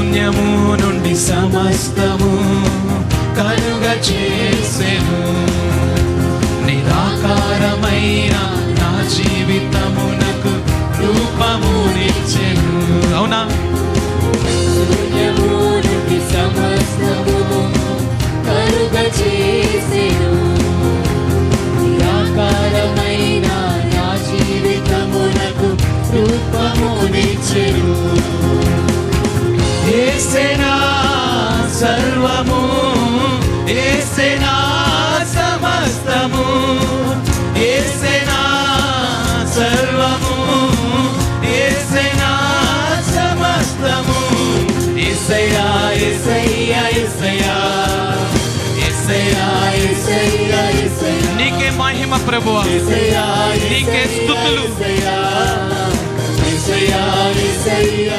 శూన్యము నుండి సమస్తము కలుగ చేసెను. నిరాకారమైన నా జీవితమునకు రూపమునిచ్చెను. అవునా? శూన్యము నుండి సమస్తము కలుగ చేసెను. నిరాకారమైన నా జీవితమునకు రూపమునిచ్చెను. యేసేనా సర్వము, యేసేనా సమస్తము, యేసేనా సర్వము, యేసేనా సమస్తము. యేసయ్యా యేసయ్యా యేసయ్యా యేసయ్యా యేసయ్యా యేసయ్యా, నీకే మహిమ ప్రభువా, నీకే స్తుతులు. యేసయ్యా యేసయ్యా యేసయ్యా